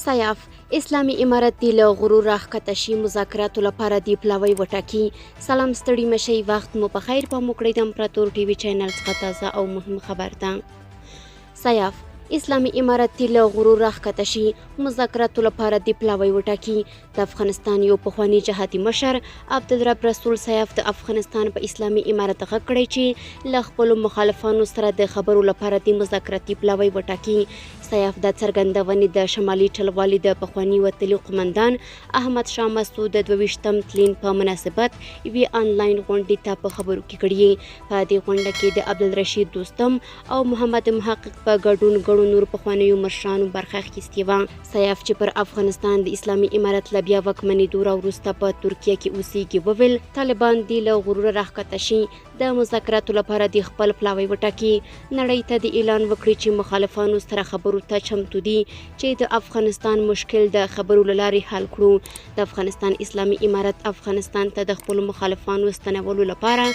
سیاف اسلامي امارت دی له غرور راښکته شي مذاکراتو لپاره دی پلاوی وټاکي. سلام ستړي مشي وخت مو په خیر په موکړی د امپراتور ټي وي چینل څخه تازه او مهم خبر ده. سیاف اسلامي امارت دی له غرور راښکته شي مذاکراتو لپاره دی پلاوی وټاکي. د افغانستان یو پخوانی جهادي مشر عبدالرب رسول سیاف د افغانستان په اسلامي امارت غږ کړی چې له خپلو مخالفانو سره د خبرو لپاره دی مذاکراتي پلاوی وټاکي. سیاف د څرګندونې د شمالي ټلوالي د پخواني وتلي قومندان احمد شاه مسعود د 22 تلین په مناسبت یوې آنلاین غونډې ته په خبرو کې کړي. په دې غونډه کې د عبدالرشید دوستم او محمد محقق په ګډون ګڼو نور پخوانیو مشرانو برخه اخیستې وه. سیاف چې پر افغانستان د اسلامي امارت له بیا واکمنېدو راوروسته په ترکیه کې اوسېږي وویل طالبان دی له غروره راښکته شي د مذاکراتو لپاره د خپل پلاوی وټاکي. نړۍ ته د اعلان وکړي چې مخالفانو سره خبرو ته چمتو دي چې د افغانستان مشکل د خبرو له لارې حل کړو. د افغانستان اسلامي امارت افغانستان ته د خپلو مخالفانو ستنولو لپاره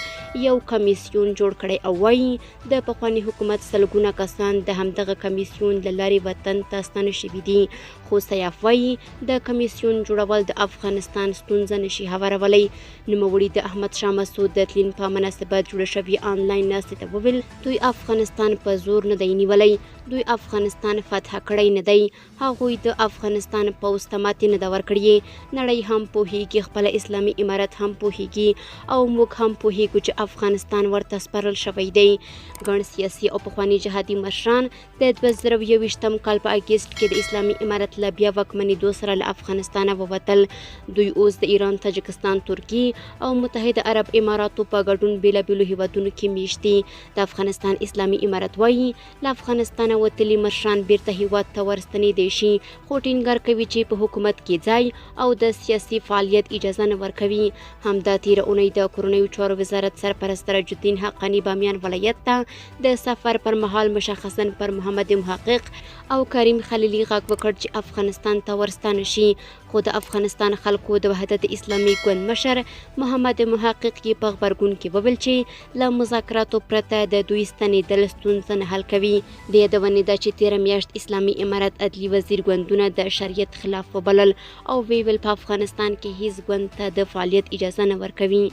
یو کمیسیون جوړ کړی او وایي د پخواني حکومت سلګونه کسان د همدغه کمیسیون له لارې وطن ته ستانه شوي دي. خو سیاف وایي د کمیسیون جوړول د افغانستان ستونزه نشي هوارولی. نوموړي د احمد شاه مسعود د تلین په مناسبت جوړه شوې آنلاین ناستې ته وویل دوی افغانستان په زور نه دی نیولی، دوی افغانستان فتح کړی نه دی، هغوی د افغانستان پوځ ته ماتې نه ده ورکړې. نړۍ هم پوهیږي، خپله اسلامي امارت هم پوهیږي او موږ هم پوهیږو چې افغانستان ورته سپارل شوی دی. ګڼ سیاسي او پخواني جهادي مشران د 2021 کال په اګست کې د اسلامي امارت له بیا واکمنېدو سره له افغانستانه ووتل. دوی اوس د ایران، تاجکستان، ترکي او متحده عرب اماراتو په ګډون بیلابیلو هیوادونو کې میشت دي. د افغانستان اسلامي امارت وایي له افغانستانه وتلي مشران بیرته هیواد ته ورستنېدی شي، خو ټینګار کوي چې په حکومت کې ځای او د سیاسي فعالیت اجازه نه ورکوي. همدا تیره اونۍ د کورنیو چارو وزارت سرپرست سراج الدین حقانی بامیان ولایت ته د سفر پر مهال مشخصا پر محمد محقق او کریم خلیلي غږ وکړ چې افغانستان ته ورستانه شي. خو د افغانستان خلکو د وحدت اسلامي ګوند مشر محمد محقق یې په غبرګون کې وویل چې له مذاکراتو پرته د دوی ستنېدل ستونزه نه حل کوي. د یادونې ده چې تیره میاشت اسلامي امارت عدلي وزیر ګوندونه د شریعت خلاف وبلل او ویل په افغانستان کې هیڅ ګوند ته د فعالیت اجازه نه ورکوي.